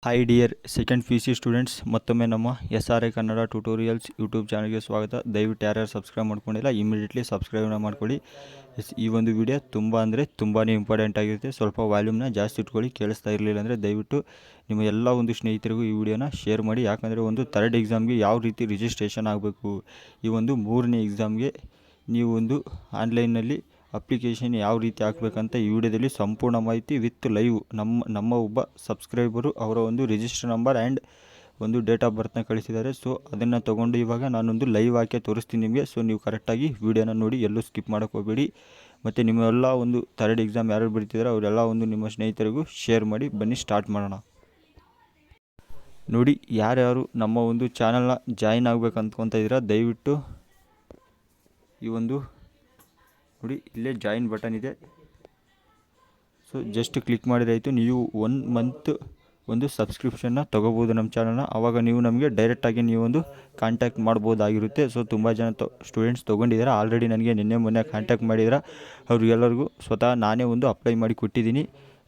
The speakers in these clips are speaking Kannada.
Hi dear second P C students, ಮತ್ತೊಮ್ಮೆ ನಮ್ಮ SRA ಕನ್ನಡ ಟ್ಯುಟೋರಿಯಲ್ಸ್ ಯೂಟ್ಯೂಬ್ ಚಾನಲ್ಗೆ ಸ್ವಾಗತ. ದಯವಿಟ್ಟು ಯಾರ್ಯಾರು ಸಬ್ಸ್ಕ್ರೈಬ್ ಮಾಡ್ಕೊಂಡಿಲ್ಲ ಇಮಿಡಿಯೇಟ್ಲಿ ಸಬ್ಸ್ಕ್ರೈಬ್ನ ಮಾಡ್ಕೊಳ್ಳಿ. ಈ ಒಂದು ವಿಡಿಯೋ ತುಂಬಾ ಇಂಪಾರ್ಟೆಂಟ್ ಆಗಿರುತ್ತೆ. ಸ್ವಲ್ಪ ವಾಲ್ಯೂಮ್ನ ಜಾಸ್ತಿ ಇಟ್ಕೊಳ್ಳಿ. ಕೇಳಿಸ್ತಾ ಇರಲಿಲ್ಲ ಅಂದರೆ ದಯವಿಟ್ಟು ನಿಮ್ಮ ಎಲ್ಲ ಒಂದು ಸ್ನೇಹಿತರಿಗೂ ಈ ವಿಡಿಯೋನ ಶೇರ್ ಮಾಡಿ. ಯಾಕಂದರೆ ಒಂದು ಥರ್ಡ್ ಎಕ್ಸಾಮ್ಗೆ ಯಾವ ರೀತಿ ರಿಜಿಸ್ಟ್ರೇಷನ್ ಆಗಬೇಕು, ಈ ಒಂದು ಮೂರನೇ ಎಕ್ಸಾಮ್ಗೆ ನೀವು ಒಂದು ಆನ್ಲೈನಲ್ಲಿ ಅಪ್ಲಿಕೇಶನ್ ಯಾವ ರೀತಿ ಹಾಕಬೇಕಂತ ಈ ವಿಡಿಯೋದಲ್ಲಿ ಸಂಪೂರ್ಣ ಮಾಹಿತಿ ವಿತ್ ಲೈವ್ ನಮ್ಮ ಒಬ್ಬ ಸಬ್ಸ್ಕ್ರೈಬರು ಅವರ ಒಂದು ರಿಜಿಸ್ಟರ್ ನಂಬರ್ ಆ್ಯಂಡ್ ಒಂದು ಡೇಟ್ ಆಫ್ ಬರ್ತ್ನ ಕಳಿಸಿದ್ದಾರೆ. ಸೊ ಅದನ್ನು ತೊಗೊಂಡು ಇವಾಗ ನಾನೊಂದು ಲೈವ್ ಹಾಕಿ ತೋರಿಸ್ತೀನಿ ನಿಮಗೆ. ಸೊ ನೀವು ಕರೆಕ್ಟಾಗಿ ವಿಡಿಯೋನ ನೋಡಿ, ಎಲ್ಲೂ ಸ್ಕಿಪ್ ಮಾಡೋಕ್ಕೆ ಹೋಗಬೇಡಿ. ಮತ್ತು ನಿಮ್ಮೆಲ್ಲ ಒಂದು ಥರ್ಡ್ ಎಕ್ಸಾಮ್ ಯಾರು ಬರೀತಿದ್ದಾರೆ ಅವರೆಲ್ಲ ಒಂದು ನಿಮ್ಮ ಸ್ನೇಹಿತರಿಗೂ ಶೇರ್ ಮಾಡಿ. ಬನ್ನಿ ಸ್ಟಾರ್ಟ್ ಮಾಡೋಣ. ನೋಡಿ, ಯಾರ್ಯಾರು ನಮ್ಮ ಒಂದು ಚಾನಲ್ನ ಜಾಯಿನ್ ಆಗಬೇಕು ಅಂದ್ಕೊತಾ ಇದ್ದೀರಾ ದಯವಿಟ್ಟು ಈ ಒಂದು ನೋಡಿ ಇಲ್ಲೇ ಜಾಯಿನ್ ಬಟನ್ ಇದೆ. ಸೊ ಜಸ್ಟ್ ಕ್ಲಿಕ್ ಮಾಡಿದ್ರೆ ಆಯಿತು. ನೀವು 1 ಮಂತ್ ಒಂದು ಸಬ್ಸ್ಕ್ರಿಪ್ಷನ್ನ ತೊಗೋಬೋದು ನಮ್ಮ ಚಾನಲ್ನ. ಆವಾಗ ನೀವು ನಮಗೆ ಡೈರೆಕ್ಟಾಗಿ ನೀವು ಒಂದು ಕಾಂಟ್ಯಾಕ್ಟ್ ಮಾಡ್ಬೋದಾಗಿರುತ್ತೆ. ಸೊ ತುಂಬ ಜನ ಸ್ಟೂಡೆಂಟ್ಸ್ ತೊಗೊಂಡಿದ್ದಾರೆ ಆಲ್ರೆಡಿ. ನನಗೆ ನಿನ್ನೆ ಮೊನ್ನೆ ಕಾಂಟ್ಯಾಕ್ಟ್ ಮಾಡಿದ್ರೆ ಅವ್ರಿಗೆಲ್ಲರಿಗೂ ಸ್ವತಃ ನಾನೇ ಒಂದು ಅಪ್ಲೈ ಮಾಡಿ ಕೊಟ್ಟಿದ್ದೀನಿ.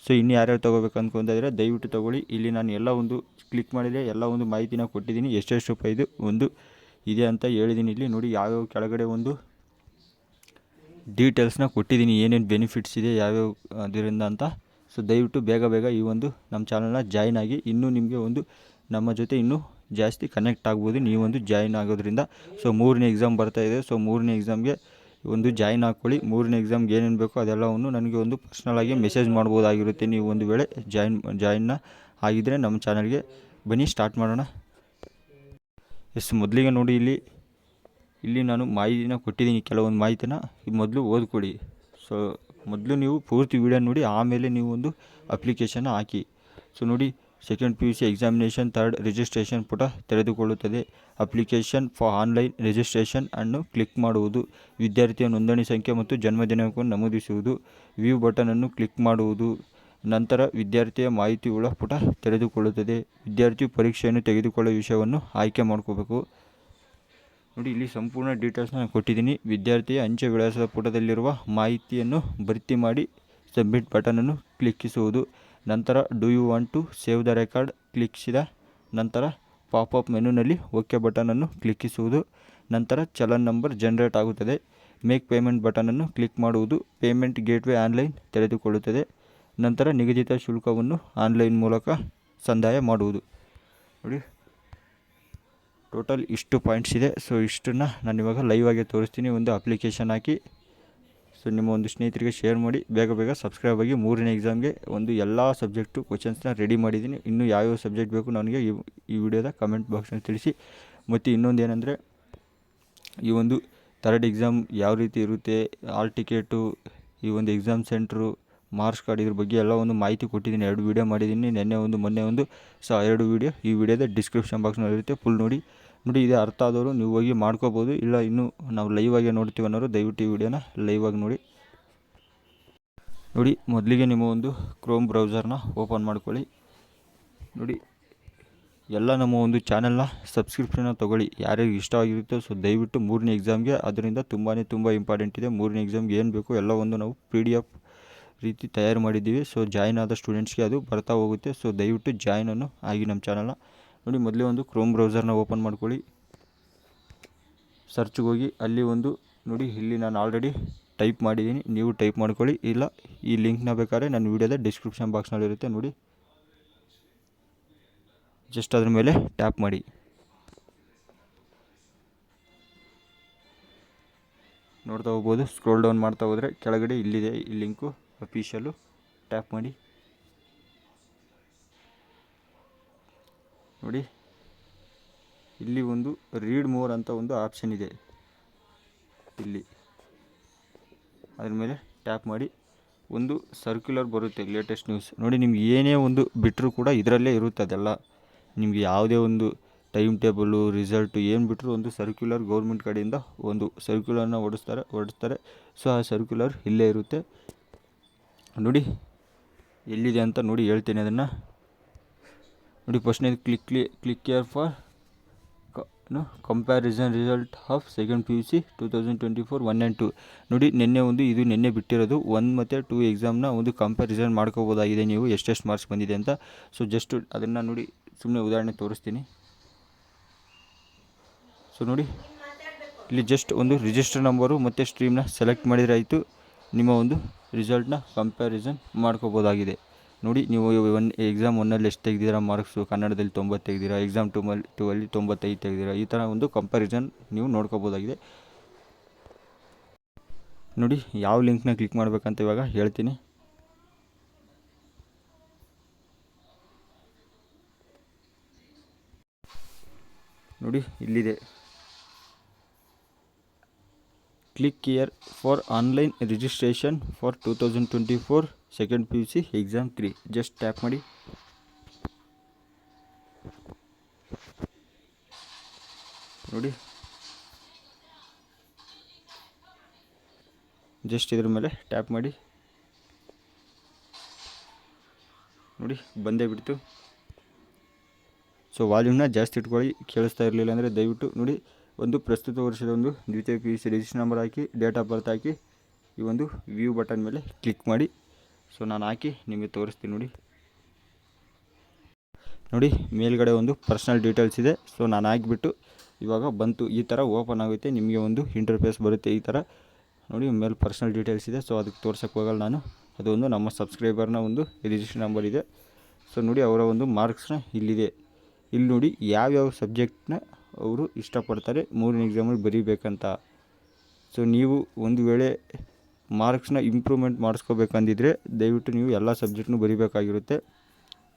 ಸೊ ಇನ್ನು ಯಾರ್ಯಾರು ತೊಗೋಬೇಕು ಅಂದ್ಕೊತಾ ಇದ್ದಾರೆ ದಯವಿಟ್ಟು ತೊಗೊಳ್ಳಿ. ಇಲ್ಲಿ ನಾನು ಎಲ್ಲ ಒಂದು ಕ್ಲಿಕ್ ಮಾಡಿದರೆ ಎಲ್ಲ ಒಂದು ಮಾಹಿತಿನ ಕೊಟ್ಟಿದ್ದೀನಿ, ಎಷ್ಟೆಷ್ಟು ರೂಪಾಯಿದು ಒಂದು ಇದೆ ಅಂತ ಹೇಳಿದ್ದೀನಿ. ಇಲ್ಲಿ ನೋಡಿ ಯಾವ್ಯಾವ ಕೆಳಗಡೆ ಒಂದು ಡೀಟೇಲ್ಸ್ನ ಕೊಟ್ಟಿದ್ದೀನಿ, ಏನೇನು ಬೆನಿಫಿಟ್ಸ್ ಇದೆ ಯಾವ್ಯಾವ ಅದರಿಂದ ಅಂತ. ಸೊ ದಯವಿಟ್ಟು ಬೇಗ ಈ ಒಂದು ನಮ್ಮ ಚಾನಲ್ನ ಜಾಯಿನ್ ಆಗಿ. ಇನ್ನೂ ನಿಮಗೆ ಒಂದು ನಮ್ಮ ಜೊತೆ ಇನ್ನೂ ಜಾಸ್ತಿ ಕನೆಕ್ಟ್ ಆಗ್ಬೋದು ನೀವು ಒಂದು ಜಾಯಿನ್ ಆಗೋದ್ರಿಂದ. ಸೊ 3ನೇ ಎಕ್ಸಾಮ್ ಬರ್ತಾಯಿದೆ. ಸೊ 3ನೇ ಎಕ್ಸಾಮ್ಗೆ ಒಂದು ಜಾಯಿನ್ ಹಾಕ್ಕೊಳ್ಳಿ. 3ನೇ ಎಕ್ಸಾಮ್ಗೆ ಏನೇನು ಬೇಕೋ ಅದೆಲ್ಲವನ್ನು ನನಗೆ ಒಂದು ಪರ್ಸ್ನಲಾಗಿ ಮೆಸೇಜ್ ಮಾಡ್ಬೋದಾಗಿರುತ್ತೆ. ನೀವು ಒಂದು ವೇಳೆ ಜಾಯಿನ್ನ ಆಗಿದ್ದರೆ ನಮ್ಮ ಚಾನಲ್ಗೆ ಬನ್ನಿ ಸ್ಟಾರ್ಟ್ ಮಾಡೋಣ. ಮೊದಲಿಗೆ ನೋಡಿ ಇಲ್ಲಿ ನಾನು ಮಾಹಿತಿನ ಕೊಟ್ಟಿದ್ದೀನಿ, ಕೆಲವೊಂದು ಮಾಹಿತಿನ ಮೊದಲು ಓದ್ಕೊಡಿ. ಸೊ ಮೊದಲು ನೀವು ಪೂರ್ತಿ ವಿಡಿಯೋ ನೋಡಿ, ಆಮೇಲೆ ನೀವು ಒಂದು ಅಪ್ಲಿಕೇಶನ್ನ ಹಾಕಿ. ಸೊ ನೋಡಿ, second PUC examination third registration ಪುಟ ತೆರೆದುಕೊಳ್ಳುತ್ತದೆ. ಅಪ್ಲಿಕೇಶನ್ ಫಾರ್ ಆನ್ಲೈನ್ ರಿಜಿಸ್ಟ್ರೇಷನ್ ಅನ್ನು ಕ್ಲಿಕ್ ಮಾಡುವುದು. ವಿದ್ಯಾರ್ಥಿಯ ನೋಂದಣಿ ಸಂಖ್ಯೆ ಮತ್ತು ಜನ್ಮದಿನಾಂಕವನ್ನು ನಮೂದಿಸುವುದು. ವ್ಯೂ ಬಟನನ್ನು ಕ್ಲಿಕ್ ಮಾಡುವುದು. ನಂತರ ವಿದ್ಯಾರ್ಥಿಯ ಮಾಹಿತಿಯುಳ್ಳ ಪುಟ ತೆರೆದುಕೊಳ್ಳುತ್ತದೆ. ವಿದ್ಯಾರ್ಥಿಯು ಪರೀಕ್ಷೆಯನ್ನು ತೆಗೆದುಕೊಳ್ಳುವ ವಿಷಯವನ್ನು ಆಯ್ಕೆ ಮಾಡ್ಕೋಬೇಕು. ನೋಡಿ, ಇಲ್ಲಿ ಸಂಪೂರ್ಣ ಡೀಟೇಲ್ಸ್ನ ನಾನು ಕೊಟ್ಟಿದ್ದೀನಿ. ವಿದ್ಯಾರ್ಥಿಯ ಅಂಚೆ ವಿಳಾಸದ ಪುಟದಲ್ಲಿರುವ ಮಾಹಿತಿಯನ್ನು ಭರ್ತಿ ಮಾಡಿ ಸಬ್ಮಿಟ್ ಬಟನನ್ನು ಕ್ಲಿಕ್ಕಿಸುವುದು. ನಂತರ do you want to save the record ಕ್ಲಿಕ್ಕಿಸಿದ ನಂತರ ಪಾಪಪ್ ಮೆನುನಲ್ಲಿ ಓಕೆ ಬಟನನ್ನು ಕ್ಲಿಕ್ಕಿಸುವುದು. ನಂತರ ಚಲನ್ ನಂಬರ್ ಜನರೇಟ್ ಆಗುತ್ತದೆ. ಮೇಕ್ ಪೇಮೆಂಟ್ ಬಟನನ್ನು ಕ್ಲಿಕ್ ಮಾಡುವುದು. ಪೇಮೆಂಟ್ ಗೇಟ್ವೇ ಆನ್ಲೈನ್ ತೆರೆದುಕೊಳ್ಳುತ್ತದೆ. ನಂತರ ನಿಗದಿತ ಶುಲ್ಕವನ್ನು ಆನ್ಲೈನ್ ಮೂಲಕ ಸಂದಾಯ ಮಾಡುವುದು. ನೋಡಿ, ಟೋಟಲ್ ಇಷ್ಟು ಪಾಯಿಂಟ್ಸ್ ಇದೆ. ಸೊ ಇಷ್ಟನ್ನು ನಾನು ಇವಾಗ ಲೈವ್ ಆಗಿ ತೋರಿಸ್ತೀನಿ. ಒಂದು ಅಪ್ಲಿಕೇಶನ್ ಹಾಕಿ ಸೊ ನಿಮ್ಮ ಒಂದು ಸ್ನೇಹಿತರಿಗೆ ಶೇರ್ ಮಾಡಿ. ಬೇಗ ಸಬ್ಸ್ಕ್ರೈಬ್ ಆಗಿ. 3ನೇ ಎಕ್ಸಾಮ್ಗೆ ಒಂದು ಎಲ್ಲ ಸಬ್ಜೆಕ್ಟು ಕ್ವಶನ್ಸ್ನ ರೆಡಿ ಮಾಡಿದ್ದೀನಿ. ಇನ್ನೂ ಯಾವ್ಯಾವ ಸಬ್ಜೆಕ್ಟ್ ಬೇಕು ನನಗೆ ಈ ವಿಡಿಯೋದ ಕಮೆಂಟ್ ಬಾಕ್ಸ್ನಲ್ಲಿ ತಿಳಿಸಿ. ಮತ್ತು ಇನ್ನೊಂದು ಏನಂದರೆ, ಈ ಒಂದು ಥರ್ಡ್ ಎಕ್ಸಾಮ್ ಯಾವ ರೀತಿ ಇರುತ್ತೆ, ಆಲ್ ಟಿಕೆಟು, ಈ ಒಂದು ಎಕ್ಸಾಮ್ ಸೆಂಟ್ರು, ಮಾರ್ಕ್ಸ್ ಕಾರ್ಡ್, ಇದ್ರ ಬಗ್ಗೆ ಎಲ್ಲ ಒಂದು ಮಾಹಿತಿ ಕೊಟ್ಟಿದ್ದೀನಿ. 2 ವೀಡಿಯೋ ಮಾಡಿದ್ದೀನಿ, ನೆನ್ನೆ ಒಂದು ಮೊನ್ನೆ ಒಂದು. ಸೊ 2 ವೀಡಿಯೋ ಈ ವಿಡಿಯೋದ ಡಿಸ್ಕ್ರಿಪ್ಷನ್ ಬಾಕ್ಸ್ನಲ್ಲಿರುತ್ತೆ. ಫುಲ್ ನೋಡಿ. ಇದು ಅರ್ಥ ಆದವರು ನೀವು ಹೋಗಿ ಮಾಡ್ಕೋಬೋದು. ಇಲ್ಲ ಇನ್ನೂ ನಾವು ಲೈವ್ ಆಗಿ ನೋಡ್ತೀವಿ ಅನ್ನೋರು ದಯವಿಟ್ಟು ಈ ವಿಡಿಯೋನ ಲೈವ್ ಆಗಿ ನೋಡಿ. ಮೊದಲಿಗೆ ನಿಮ್ಮ ಒಂದು ಕ್ರೋಮ್ ಬ್ರೌಸರ್ನ ಓಪನ್ ಮಾಡ್ಕೊಳ್ಳಿ. ನೋಡಿ, ಎಲ್ಲ ನಮ್ಮ ಒಂದು ಚಾನಲ್ನ ಸಬ್ಸ್ಕ್ರಿಪ್ಷನ್ನ ತೊಗೊಳ್ಳಿ, ಯಾರ್ಯಾರಿಗೆ ಇಷ್ಟ ಆಗಿರುತ್ತೋ. ಸೊ ದಯವಿಟ್ಟು 3ನೇ ಎಕ್ಸಾಮ್ಗೆ ಅದರಿಂದ ತುಂಬ ಇಂಪಾರ್ಟೆಂಟ್ ಇದೆ. 3ನೇ ಎಕ್ಸಾಮ್ಗೆ ಏನು ಬೇಕು ಎಲ್ಲ ಒಂದು ನಾವು PDF ರೀತಿ ತಯಾರು ಮಾಡಿದ್ದೀವಿ. ಸೊ ಜಾಯಿನ್ ಆದ ಸ್ಟೂಡೆಂಟ್ಸ್ಗೆ ಅದು ಬರ್ತಾ ಹೋಗುತ್ತೆ. ಸೊ ದಯವಿಟ್ಟು ಜಾಯಿನನ್ನು ಆಗಿ ನಮ್ಮ ಚಾನಲ್ನ. ನೋಡಿ, ಮೊದಲೇ ಒಂದು ಕ್ರೋಮ್ ಬ್ರೌಸರ್ನ ಓಪನ್ ಮಾಡ್ಕೊಳ್ಳಿ. ಸರ್ಚ್ಗೆ ಹೋಗಿ ಅಲ್ಲಿ ಒಂದು ನೋಡಿ, ಇಲ್ಲಿ ನಾನು ಆಲ್ರೆಡಿ ಟೈಪ್ ಮಾಡಿದ್ದೀನಿ, ನೀವು ಟೈಪ್ ಮಾಡ್ಕೊಳ್ಳಿ. ಇಲ್ಲ ಈ ಲಿಂಕ್ನ ಬೇಕಾದ್ರೆ ನನ್ನ ವಿಡಿಯೋದ ಡಿಸ್ಕ್ರಿಪ್ಷನ್ ಬಾಕ್ಸ್ನಲ್ಲಿರುತ್ತೆ. ನೋಡಿ, ಜಸ್ಟ್ ಅದ್ರ ಮೇಲೆ ಟ್ಯಾಪ್ ಮಾಡಿ. ನೋಡ್ತಾ ಹೋಗ್ಬೋದು. ಸ್ಕ್ರೋಲ್ ಡೌನ್ ಮಾಡ್ತಾ ಹೋದರೆ ಕೆಳಗಡೆ ಇಲ್ಲಿದೆ ಈ ಲಿಂಕು ಅಫಿಷಿಯಲ್ಲು. ಟ್ಯಾಪ್ ಮಾಡಿ. ನೋಡಿ, ಇಲ್ಲಿ ಒಂದು ರೀಡ್ ಮೋರ್ ಅಂತ ಒಂದು ಆಪ್ಷನ್ ಇದೆ. ಇಲ್ಲಿ ಅದ್ರ ಮೇಲೆ ಟ್ಯಾಪ್ ಮಾಡಿ. ಒಂದು ಸರ್ಕ್ಯುಲರ್ ಬರುತ್ತೆ, ಲೇಟೆಸ್ಟ್ ನ್ಯೂಸ್. ನೋಡಿ, ನಿಮ್ಗೆ ಏನೇ ಒಂದು ಬಿಟ್ಟರೂ ಕೂಡ ಇದರಲ್ಲೇ ಇರುತ್ತೆ ಅದೆಲ್ಲ. ನಿಮಗೆ ಯಾವುದೇ ಒಂದು ಟೈಮ್ ಟೇಬಲು, ರಿಸಲ್ಟು ಏನು ಬಿಟ್ಟರು ಒಂದು ಸರ್ಕ್ಯುಲರ್ ಗೌರ್ಮೆಂಟ್ ಕಡೆಯಿಂದ ಒಂದು ಸರ್ಕ್ಯುಲರ್ನ ಹೊಡಿಸ್ತಾರೆ. ಸೊ ಆ ಸರ್ಕ್ಯುಲರ್ ಇಲ್ಲೇ ಇರುತ್ತೆ. ನೋಡಿ ಎಲ್ಲಿದೆ ಅಂತ ನೋಡಿ ಹೇಳ್ತೀನಿ ಅದನ್ನು. ನೋಡಿ, ಫಸ್ಟ್ನೇದು click here for comparison result of second PUC 2024 1 and 2 ನೋಡಿ ನಿನ್ನೆ ಬಿಟ್ಟಿರೋದು 1 ಮತ್ತು 2 ಎಕ್ಸಾಮ್ನ ಒಂದು ಕಂಪ್ಯಾರಿಸನ್ ಮಾಡ್ಕೋಬೋದಾಗಿದೆ ನೀವು ಎಷ್ಟೆಷ್ಟು ಮಾರ್ಕ್ಸ್ ಬಂದಿದೆ ಅಂತ. ಸೊ ಜಸ್ಟ್ ಅದನ್ನು ನೋಡಿ ಸುಮ್ಮನೆ ಉದಾಹರಣೆ ತೋರಿಸ್ತೀನಿ. ಸೊ ನೋಡಿ ಇಲ್ಲಿ ಜಸ್ಟ್ ಒಂದು ರಿಜಿಸ್ಟರ್ ನಂಬರು ಮತ್ತು ಸ್ಟ್ರೀಮ್ನ ಸೆಲೆಕ್ಟ್ ಮಾಡಿದರೆ ಆಯಿತು, ನಿಮ್ಮ ಒಂದು ರಿಸಲ್ಟ್ನ ಕಂಪ್ಯಾರಿಸನ್ ಮಾಡ್ಕೋಬೋದಾಗಿದೆ. ನೋಡಿ ನೀವು ಎಕ್ಸಾಮ್ 1ನಲ್ಲಿ ಎಷ್ಟು ತೆಗೆದಿರಾ ಮಾರ್ಕ್ಸು, ಕನ್ನಡದಲ್ಲಿ 90 ತೆಗೆದಿರಾ, ಎಕ್ಸಾಮ್ 2ಅಲ್ಲಿ 95 ತೆಗೆದಿರಾ, ಈ ಥರ ಒಂದು ಕಂಪ್ಯಾರಿಸನ್ ನೀವು ನೋಡ್ಕೋಬೋದಾಗಿದೆ. ನೋಡಿ ಯಾವ ಲಿಂಕ್ನ ಕ್ಲಿಕ್ ಮಾಡಬೇಕಂತ ಇವಾಗ ಹೇಳ್ತೀನಿ. ನೋಡಿ ಇಲ್ಲಿದೆ, click here for online registration for 2024 second PUC exam 3. Just tap ಮಾಡಿ. ನೋಡಿ ಜಸ್ಟ್ ಇದ್ರ ಮೇಲೆ ಟ್ಯಾಪ್ ಮಾಡಿ. ನೋಡಿ ಬಂದೇ ಬಿಡ್ತು. ಸೊ ವಾಲ್ಯೂಮ್ನ ಜಾಸ್ತಿ ಇಟ್ಕೊಳ್ಳಿ, ಕೇಳಿಸ್ತಾ ಇರಲಿಲ್ಲ ಅಂದರೆ ದಯವಿಟ್ಟು ನೋಡಿ. ಒಂದು ಪ್ರಸ್ತುತ ವರ್ಷದ ಒಂದು ದ್ವಿತೀಯ PUC ರಿಜಿಸ್ಟರ್ ನಂಬರ್ ಹಾಕಿ, ಡೇಟ್ ಆಫ್ ಬರ್ತ್ ಹಾಕಿ, ಈ ಒಂದು ವ್ಯೂ ಬಟನ್ ಮೇಲೆ ಕ್ಲಿಕ್ ಮಾಡಿ. ಸೊ ನಾನು ಹಾಕಿ ನಿಮಗೆ ತೋರಿಸ್ತೀನಿ. ನೋಡಿ ಮೇಲ್ಗಡೆ ಒಂದು ಪರ್ಸ್ನಲ್ ಡೀಟೇಲ್ಸ್ ಇದೆ. ಸೊ ನಾನು ಹಾಕಿಬಿಟ್ಟು ಇವಾಗ ಬಂತು, ಈ ಥರ ಓಪನ್ ಆಗುತ್ತೆ, ನಿಮಗೆ ಒಂದು ಇಂಟರ್ಫೇಸ್ ಬರುತ್ತೆ ಈ ಥರ. ನೋಡಿ ಮೇಲೆ ಪರ್ಸ್ನಲ್ ಡೀಟೇಲ್ಸ್ ಇದೆ. ಸೊ ಅದಕ್ಕೆ ತೋರ್ಸೋಕ್ಕೆ ಹೋಗಲ್ಲ ನಾನು, ಅದೊಂದು ನಮ್ಮ ಸಬ್ಸ್ಕ್ರೈಬರ್ನ ಒಂದು ರಿಜಿಸ್ಟರ್ ನಂಬರ್ ಇದೆ. ಸೊ ನೋಡಿ ಅವರ ಒಂದು ಮಾರ್ಕ್ಸ್ನ ಇಲ್ಲಿದೆ. ಇಲ್ಲಿ ನೋಡಿ ಯಾವ್ಯಾವ ಸಬ್ಜೆಕ್ಟ್ನ ಅವರು ಇಷ್ಟಪಡ್ತಾರೆ 3ನೇ ಎಕ್ಸಾಮಲ್ಲಿ ಬರೀಬೇಕಂತ. ಸೊ ನೀವು ಒಂದು ವೇಳೆ ಮಾರ್ಕ್ಸ್ನ ಇಂಪ್ರೂವ್ಮೆಂಟ್ ಮಾಡಿಸ್ಕೋಬೇಕಂದಿದ್ರೆ ದಯವಿಟ್ಟು ನೀವು ಎಲ್ಲ ಸಬ್ಜೆಕ್ಟ್ನೂ ಬರೀಬೇಕಾಗಿರುತ್ತೆ.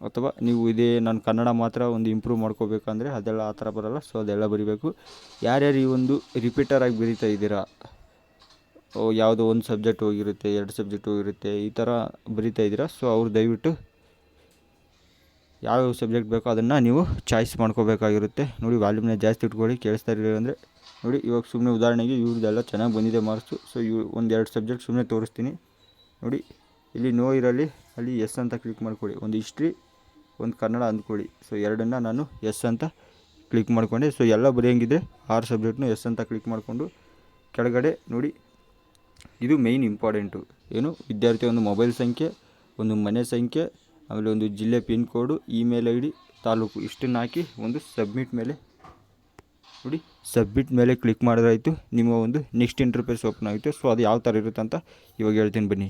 ಅಥವಾ ನೀವು ನಾನು ಕನ್ನಡ ಮಾತ್ರ ಒಂದು ಇಂಪ್ರೂವ್ ಮಾಡ್ಕೋಬೇಕಂದ್ರೆ ಅದೆಲ್ಲ ಆ ಥರ ಬರೋಲ್ಲ. ಸೊ ಅದೆಲ್ಲ ಬರೀಬೇಕು. ಯಾರ್ಯಾರು ಈ ಒಂದು ರಿಪೀಟರಾಗಿ ಬರೀತಾ ಇದ್ದೀರಾ, ಯಾವುದೋ ಒಂದು ಸಬ್ಜೆಕ್ಟ್ ಹೋಗಿರುತ್ತೆ, 2 ಸಬ್ಜೆಕ್ಟ್ ಹೋಗಿರುತ್ತೆ, ಈ ಥರ ಬರೀತಾ ಇದ್ದೀರಾ, ಸೊ ಅವ್ರು ದಯವಿಟ್ಟು ಯಾವ್ಯಾವ ಸಬ್ಜೆಕ್ಟ್ ಬೇಕೋ ಅದನ್ನು ನೀವು ಚಾಯ್ಸ್ ಮಾಡ್ಕೋಬೇಕಾಗಿರುತ್ತೆ. ನೋಡಿ ವಾಲ್ಯೂಮ್ನ ಜಾಸ್ತಿ ಇಟ್ಕೊಳ್ಳಿ, ಕೇಳಿಸ್ತಾ ಇರಲಿಲ್ಲ ಅಂದರೆ. ನೋಡಿ ಇವಾಗ ಸುಮ್ಮನೆ ಉದಾಹರಣೆಗೆ ಇವ್ರದ್ದೆಲ್ಲ ಚೆನ್ನಾಗಿ ಬಂದಿದೆ ಮಾರ್ಕ್ಸು. ಸೊ ಒಂದು 2 ಸಬ್ಜೆಕ್ಟ್ ಸುಮ್ಮನೆ ತೋರಿಸ್ತೀನಿ. ನೋಡಿ ಇಲ್ಲಿ ನೋ ಇರಲಿ, ಅಲ್ಲಿ ಎಸ್ ಅಂತ ಕ್ಲಿಕ್ ಮಾಡ್ಕೊಳ್ಳಿ. ಒಂದು ಹಿಸ್ಟ್ರಿ, ಒಂದು ಕನ್ನಡ ಅಂದ್ಕೊಳ್ಳಿ. ಸೊ ಎರಡನ್ನು ನಾನು ಎಸ್ ಅಂತ ಕ್ಲಿಕ್ ಮಾಡಿಕೊಂಡೆ. ಸೊ ಎಲ್ಲ ಬರೆಯೋಂಗಿದ್ರೆ 6 ಸಬ್ಜೆಕ್ಟ್ನು ಎಸ್ ಅಂತ ಕ್ಲಿಕ್ ಮಾಡಿಕೊಂಡು ಕೆಳಗಡೆ ನೋಡಿ, ಇದು ಮೇಯ್ನ್ ಇಂಪಾರ್ಟೆಂಟು. ವಿದ್ಯಾರ್ಥಿ ಒಂದು ಮೊಬೈಲ್ ಸಂಖ್ಯೆ, ಒಂದು ಮನೆ ಸಂಖ್ಯೆ, ಆಮೇಲೆ ಒಂದು ಜಿಲ್ಲೆ ಪಿನ್ ಕೋಡು, ಇಮೇಲ್ ID, ತಾಲೂಕು, ಇಷ್ಟನ್ನು ಹಾಕಿ ಒಂದು ಸಬ್ಮಿಟ್ ಮೇಲೆ ನೋಡಿ, ಸಬ್ಮಿಟ್ ಮೇಲೆ ಕ್ಲಿಕ್ ಮಾಡಿದ್ರಾಯಿತು. ನಿಮ್ಮ ಒಂದು ನೆಕ್ಸ್ಟ್ ಇಂಟರ್ಫೇಸ್ ಓಪನ್ ಆಗುತ್ತೆ. ಸೊ ಅದು ಯಾವ ಥರ ಇರುತ್ತೆ ಅಂತ ಇವಾಗ ಹೇಳ್ತೀನಿ ಬನ್ನಿ.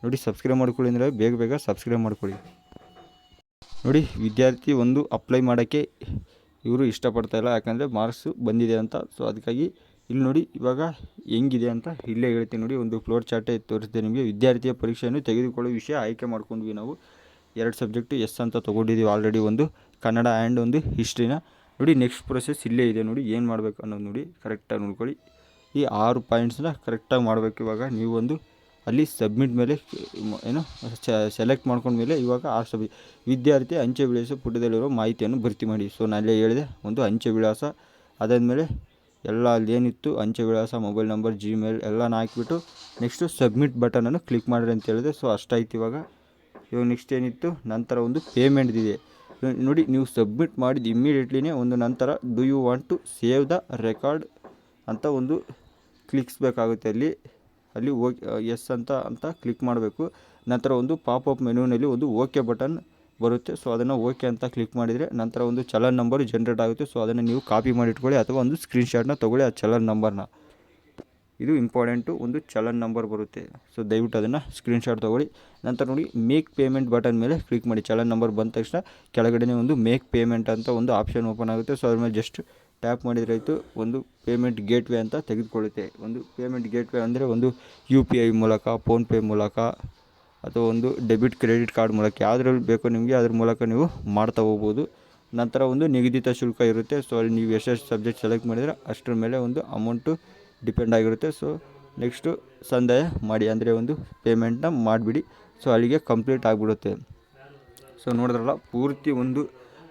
ನೋಡಿ ಸಬ್ಸ್ಕ್ರೈಬ್ ಮಾಡ್ಕೊಳ್ಳಿ ಅಂದರೆ ಬೇಗ ಸಬ್ಸ್ಕ್ರೈಬ್ ಮಾಡ್ಕೊಳ್ಳಿ. ನೋಡಿ ವಿದ್ಯಾರ್ಥಿ ಒಂದು ಅಪ್ಲೈ ಮಾಡೋಕ್ಕೆ ಇವರು ಇಷ್ಟಪಡ್ತಾಯಿಲ್ಲ, ಯಾಕಂದರೆ ಮಾರ್ಕ್ಸು ಬಂದಿದೆ ಅಂತ. ಸೊ ಅದಕ್ಕಾಗಿ ಇಲ್ಲಿ ನೋಡಿ ಇವಾಗ ಹೆಂಗಿದೆ ಅಂತ ಇಲ್ಲೇ ಹೇಳ್ತೀನಿ. ನೋಡಿ ಒಂದು ಫ್ಲೋರ್ ಚಾರ್ಟೇ ತೋರಿಸಿದೆ ನಿಮಗೆ. ವಿದ್ಯಾರ್ಥಿಯ ಪರೀಕ್ಷೆಯನ್ನು ತೆಗೆದುಕೊಳ್ಳೋ ವಿಷಯ ಆಯ್ಕೆ ಮಾಡ್ಕೊಂಡ್ವಿ. ನಾವು 2 ಸಬ್ಜೆಕ್ಟು ಎಸ್ ಅಂತ ತೊಗೊಂಡಿದ್ದೀವಿ ಆಲ್ರೆಡಿ, ಒಂದು ಕನ್ನಡ ಆ್ಯಂಡ್ ಒಂದು ಹಿಸ್ಟ್ರಿನ. ನೋಡಿ ನೆಕ್ಸ್ಟ್ ಪ್ರೊಸೆಸ್ ಇಲ್ಲೇ ಇದೆ. ನೋಡಿ ಏನು ಮಾಡಬೇಕು ಅನ್ನೋದು ನೋಡಿ ಕರೆಕ್ಟಾಗಿ ನೋಡ್ಕೊಳ್ಳಿ. ಈ 6 ಪಾಯಿಂಟ್ಸ್ನ ಕರೆಕ್ಟಾಗಿ ಮಾಡಬೇಕು. ಇವಾಗ ನೀವು ಒಂದು ಅಲ್ಲಿ ಸಬ್ಮಿಟ್ ಮೇಲೆ ಸೆಲೆಕ್ಟ್ ಮಾಡ್ಕೊಂಡ್ಮೇಲೆ ಇವಾಗ ವಿದ್ಯಾರ್ಥಿ ಅಂಚೆ ವಿಳಾಸ ಪುಟದಲ್ಲಿರೋ ಮಾಹಿತಿಯನ್ನು ಭರ್ತಿ ಮಾಡಿ. ಸೊ ನಾನಲ್ಲೇ ಹೇಳಿದೆ, ಒಂದು ಅಂಚೆ ವಿಳಾಸ, ಅದಾದಮೇಲೆ ಎಲ್ಲ ಅಲ್ಲೇನಿತ್ತು ಅಂಚೆ ವಿಳಾಸ, ಮೊಬೈಲ್ ನಂಬರ್, ಜಿಮೇಲ್ ಎಲ್ಲನೂ ಹಾಕಿಬಿಟ್ಟು ನೆಕ್ಸ್ಟು ಸಬ್ಮಿಟ್ ಬಟನನ್ನು ಕ್ಲಿಕ್ ಮಾಡಿರಿ ಅಂತ ಹೇಳಿದೆ. ಸೊ ಅಷ್ಟಾಯ್ತು. ಇವಾಗ ನೆಕ್ಸ್ಟ್ ಏನಿತ್ತು, ನಂತರ ಒಂದು ಪೇಮೆಂಟ್ದಿದೆ. ನೋಡಿ ನೀವು ಸಬ್ಮಿಟ್ ಮಾಡಿದ ಇಮ್ಮಿಡಿಯೇಟ್ಲಿನೇ ಒಂದು ನಂತರ do you want to save the record ಅಂತ ಒಂದು ಕ್ಲಿಕ್ಸ್ಬೇಕಾಗುತ್ತೆ. ಅಲ್ಲಿ ಎಸ್ ಅಂತ ಕ್ಲಿಕ್ ಮಾಡಬೇಕು. ನಂತರ ಒಂದು ಪಾಪಪ್ ಮೆನುವಿನಲ್ಲಿ ಒಂದು ಓಕೆ ಬಟನ್ ಬರುತ್ತೆ. ಸೊ ಅದನ್ನು ಓಕೆ ಅಂತ ಕ್ಲಿಕ್ ಮಾಡಿದರೆ ನಂತರ ಒಂದು ಚಲನ್ ನಂಬರು ಜನ್ರೇಟ್ ಆಗುತ್ತೆ. ಸೊ ಅದನ್ನು ನೀವು ಕಾಪಿ ಮಾಡಿಟ್ಕೊಳ್ಳಿ ಅಥವಾ ಒಂದು ಸ್ಕ್ರೀನ್ಶಾಟ್ನ ತೊಗೊಳ್ಳಿ ಆ ಚಲನ್ ನಂಬರ್ನ. ಇದು ಇಂಪಾರ್ಟೆಂಟು, ಒಂದು ಚಲನ್ ನಂಬರ್ ಬರುತ್ತೆ. ಸೊ ದಯವಿಟ್ಟು ಅದನ್ನು ಸ್ಕ್ರೀನ್ಶಾಟ್ ತೊಗೊಳ್ಳಿ. ನಂತರ ನೋಡಿ ಮೇಕ್ ಪೇಮೆಂಟ್ ಬಟನ್ ಮೇಲೆ ಕ್ಲಿಕ್ ಮಾಡಿ. ಚಲನ್ ನಂಬರ್ ಬಂದ ತಕ್ಷಣ ಕೆಳಗಡೆ ಒಂದು ಮೇಕ್ ಪೇಮೆಂಟ್ ಅಂತ ಒಂದು ಆಪ್ಷನ್ ಓಪನ್ ಆಗುತ್ತೆ. ಸೊ ಅದ್ರ ಮೇಲೆ ಜಸ್ಟ್ ಟ್ಯಾಪ್ ಮಾಡಿದ್ರೆ ಆಯಿತು. ಒಂದು ಪೇಮೆಂಟ್ ಗೇಟ್ವೇ ಅಂತ ತೆಗೆದುಕೊಳ್ಳುತ್ತೆ. ಒಂದು ಪೇಮೆಂಟ್ ಗೇಟ್ವೇ ಅಂದರೆ ಒಂದು UPI ಮೂಲಕ, ಫೋನ್ಪೇ ಮೂಲಕ, ಅಥವಾ ಒಂದು ಡೆಬಿಟ್ ಕ್ರೆಡಿಟ್ ಕಾರ್ಡ್ ಮೂಲಕ, ಯಾವುದ್ರಲ್ಲಿ ಬೇಕೋ ನಿಮಗೆ ಅದ್ರ ಮೂಲಕ ನೀವು ಮಾಡ್ತಾ ಹೋಗ್ಬೋದು. ನಂತರ ಒಂದು ನಿಗದಿತ ಶುಲ್ಕ ಇರುತ್ತೆ. ಸೊ ಅಲ್ಲಿ ನೀವು ಎಷ್ಟೆಷ್ಟು ಸಬ್ಜೆಕ್ಟ್ ಸೆಲೆಕ್ಟ್ ಮಾಡಿದರೆ ಅಷ್ಟರ ಮೇಲೆ ಒಂದು ಅಮೌಂಟು ಡಿಪೆಂಡ್ ಆಗಿರುತ್ತೆ. ಸೊ ನೆಕ್ಸ್ಟು ಸಂದಾಯ ಮಾಡಿ, ಅಂದರೆ ಒಂದು ಪೇಮೆಂಟ್ನ ಮಾಡಿಬಿಡಿ. ಸೊ ಅಲ್ಲಿಗೆ ಕಂಪ್ಲೀಟ್ ಆಗಿಬಿಡುತ್ತೆ. ಸೊ ನೋಡಿದ್ರಲ್ಲ, ಪೂರ್ತಿ ಒಂದು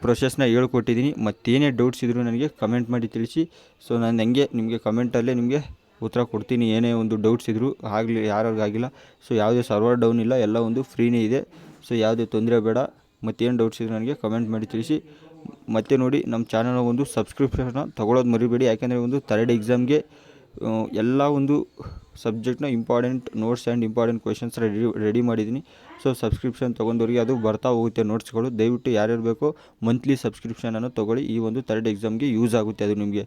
ಪ್ರೊಸೆಸ್ನ ಹೇಳ್ಕೊಟ್ಟಿದ್ದೀನಿ. ಮತ್ತೇನೇ ಡೌಟ್ಸ್ ಇದ್ದರೂ ನನಗೆ ಕಮೆಂಟ್ ಮಾಡಿ ತಿಳಿಸಿ. ಸೊ ನಾನು ಹೆಂಗೆ ನಿಮಗೆ ಕಮೆಂಟಲ್ಲೇ ನಿಮಗೆ ಉತ್ತರ ಕೊಡ್ತೀನಿ. ಏನೇ ಒಂದು ಡೌಟ್ಸ್ ಇದ್ದರೂ ಆಗಲಿ, ಯಾರಿಗಾಗಿಲ್ಲ. ಸೊ ಯಾವುದೇ ಸರ್ವರ್ ಡೌನ್ ಇಲ್ಲ, ಎಲ್ಲ ಒಂದು ಫ್ರೀನೇ ಇದೆ. ಸೊ ಯಾವುದೇ ತೊಂದರೆ ಬೇಡ. ಮತ್ತೇನು ಡೌಟ್ಸ್ ಇದ್ದರೂ ನನಗೆ ಕಮೆಂಟ್ ಮಾಡಿ ತಿಳಿಸಿ. ಮತ್ತು ನೋಡಿ ನಮ್ಮ ಚಾನಲ್ನ ಒಂದು ಸಬ್ಸ್ಕ್ರಿಪ್ಷನ್ನ ತೊಗೊಳೋದು ಮರಿಬೇಡಿ. ಯಾಕೆಂದರೆ ಒಂದು ಥರ್ಡ್ ಎಕ್ಸಾಮ್ಗೆ ಎಲ್ಲ ಒಂದು ಸಬ್ಜೆಕ್ಟ್ನ important notes and important questions ready ಮಾಡಿದ್ದೀನಿ. ಸೊ ಸಬ್ಸ್ಕ್ರಿಪ್ಷನ್ ತೊಗೊಂಡವ್ರಿಗೆ ಅದು ಬರ್ತಾ ಹೋಗುತ್ತೆ ನೋಟ್ಸ್ಗಳು. ದಯವಿಟ್ಟು ಯಾರ್ಯಾರು ಬೇಕೋ ಮಂತ್ಲಿ ಸಬ್ಸ್ಕ್ರಿಪ್ಷನನ್ನು ತೊಗೊಳ್ಳಿ. ಈ ಒಂದು ಥರ್ಡ್ ಎಕ್ಸಾಮ್ಗೆ ಯೂಸ್ ಆಗುತ್ತೆ ಅದು ನಿಮಗೆ.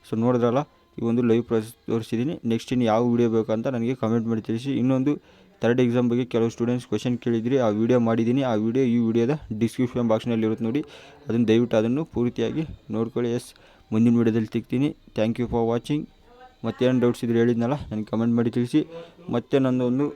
ಸೊ ನೋಡಿದ್ರಲ್ಲ, ಈ ಒಂದು ಲೈವ್ ಪ್ರೊಸೆಸ್ ತೋರಿಸಿದ್ದೀನಿ. ನೆಕ್ಸ್ಟ್ ಇನ್ನು ಯಾವ ವೀಡಿಯೋ ಬೇಕಂತ ನನಗೆ ಕಮೆಂಟ್ ಮಾಡಿ ತಿಳಿಸಿ. ಇನ್ನೊಂದು ಥರ್ಡ್ ಎಕ್ಸಾಮ್ ಬಗ್ಗೆ ಕೆಲವು ಸ್ಟೂಡೆಂಟ್ಸ್ ಕ್ವೆಶನ್ ಕೇಳಿದ್ರಿ, ಆ ವಿಡಿಯೋ ಮಾಡಿದ್ದೀನಿ. ಆ ವಿಡಿಯೋ ಈ ವಿಡಿಯೋದ ಡಿಸ್ಕ್ರಿಪ್ಷನ್ ಬಾಕ್ಸ್ನಲ್ಲಿ ಇರುತ್ತೆ ನೋಡಿ. ಅದನ್ನು ದಯವಿಟ್ಟು ಅದನ್ನು ಪೂರ್ತಿಯಾಗಿ ನೋಡ್ಕೊಳ್ಳಿ. ಮುಂದಿನ ವಿಡಿಯೋದಲ್ಲಿ ಸಿಗ್ತೀನಿ. Thank you for watching. ಮತ್ತೇನು ಡೌಟ್ಸ್ ಇದ್ರೆ ಹೇಳಿದ್ನಲ್ಲ, ನನಗೆ ಕಮೆಂಟ್ ಮಾಡಿ ತಿಳಿಸಿ. ಮತ್ತು ನನ್ನೊಂದು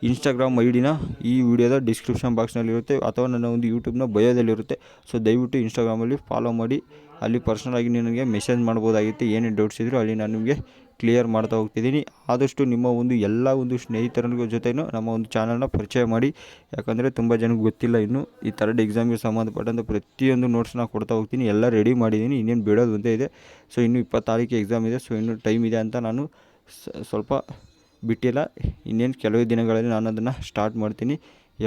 ಇನ್ಸ್ಟಾಗ್ರಾಮ್ ಐಡಿನ ಈ ವಿಡಿಯೋದ ಡಿಸ್ಕ್ರಿಪ್ಷನ್ ಬಾಕ್ಸ್ನಲ್ಲಿರುತ್ತೆ, ಅಥವಾ ನನ್ನ ಒಂದು ಯೂಟ್ಯೂಬ್ನ ಬಯೋದಲ್ಲಿರುತ್ತೆ. ಸೊ ದಯವಿಟ್ಟು ಇನ್ಸ್ಟಾಗ್ರಾಮಲ್ಲಿ ಫಾಲೋ ಮಾಡಿ. ಅಲ್ಲಿ ಪರ್ಸ್ನಲಾಗಿ ನನಗೆ ಮೆಸೇಜ್ ಮಾಡ್ಬೋದಾಗಿತ್ತು. ಏನೇ ಡೌಟ್ಸ್ ಇದ್ದರೂ ಅಲ್ಲಿ ನಾನು ನಿಮಗೆ ಕ್ಲಿಯರ್ ಮಾಡ್ತಾ ಹೋಗ್ತಿದ್ದೀನಿ. ಆದಷ್ಟು ನಿಮ್ಮ ಒಂದು ಎಲ್ಲ ಒಂದು ಸ್ನೇಹಿತರ ಜೊತೆನೂ ನಮ್ಮ ಒಂದು ಚಾನಲ್ನ ಪರಿಚಯ ಮಾಡಿ. ಯಾಕಂದರೆ ತುಂಬ ಜನಕ್ಕೆ ಗೊತ್ತಿಲ್ಲ ಇನ್ನೂ. ಈ ಥರ್ಡ್ ಎಕ್ಸಾಮ್ಗೆ ಸಂಬಂಧಪಟ್ಟಂಥ ಪ್ರತಿಯೊಂದು ನೋಟ್ಸ್ನ ಕೊಡ್ತಾ ಹೋಗ್ತೀನಿ. ಎಲ್ಲ ರೆಡಿ ಮಾಡಿದ್ದೀನಿ, ಇನ್ನೇನು ಬಿಡೋದು ಒಂದೇ ಇದೆ. ಸೊ ಇನ್ನೂ 20 ತಾರೀಕಿಗೆ ಎಕ್ಸಾಮ್ ಇದೆ. ಸೊ ಇನ್ನೂ ಟೈಮ್ ಇದೆ ಅಂತ ನಾನು ಸ್ವಲ್ಪ ಬಿಟ್ಟಿಲ್ಲ. ಇನ್ನೇನು ಕೆಲವೇ ದಿನಗಳಲ್ಲಿ ನಾನು ಅದನ್ನು ಸ್ಟಾರ್ಟ್ ಮಾಡ್ತೀನಿ.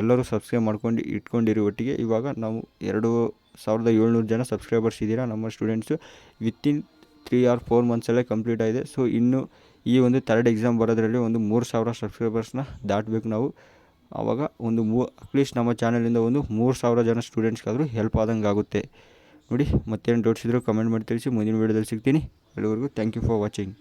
ಎಲ್ಲರೂ ಸಬ್ಸ್ಕ್ರೈಬ್ ಮಾಡ್ಕೊಂಡು ಇಟ್ಕೊಂಡಿರಿ ಒಟ್ಟಿಗೆ. ಇವಾಗ ನಾವು 2700 ಜನ ಸಬ್ಸ್ಕ್ರೈಬರ್ಸ್ ಇದ್ದೀರಾ ನಮ್ಮ ಸ್ಟೂಡೆಂಟ್ಸು. ವಿತಿನ್ 3 or 4 ಮಂತ್ಸಲ್ಲೇ ಕಂಪ್ಲೀಟ್ ಆಗಿದೆ. ಸೊ ಇನ್ನು ಈ ಒಂದು ಥರ್ಡ್ ಎಕ್ಸಾಮ್ ಬರೋದ್ರಲ್ಲಿ ಒಂದು 3000 ಸಬ್ಸ್ಕ್ರೈಬರ್ಸ್ನ ದಾಟಬೇಕು ನಾವು. ಆವಾಗ ಒಂದು ಅಟ್ಲೀಸ್ಟ್ ನಮ್ಮ ಚಾನಲಿಂದ ಒಂದು 3000 ಜನ ಸ್ಟೂಡೆಂಟ್ಸ್ಗಾದರೂ ಹೆಲ್ಪ್ ಆದಂಗೆ ಆಗುತ್ತೆ ನೋಡಿ. ಮತ್ತೇನು ಡೌಟ್ಸ್ ಇದ್ದರೂ ಕಮೆಂಟ್ ಮಾಡಿ ತಿಳಿಸಿ. ಮುಂದಿನ ವೀಡಿಯೋದಲ್ಲಿ ಸಿಗ್ತೀನಿ. ಅಲ್ಲಿವರೆಗೂ ಥ್ಯಾಂಕ್ ಯು ಫಾರ್ ವಾಚಿಂಗ್.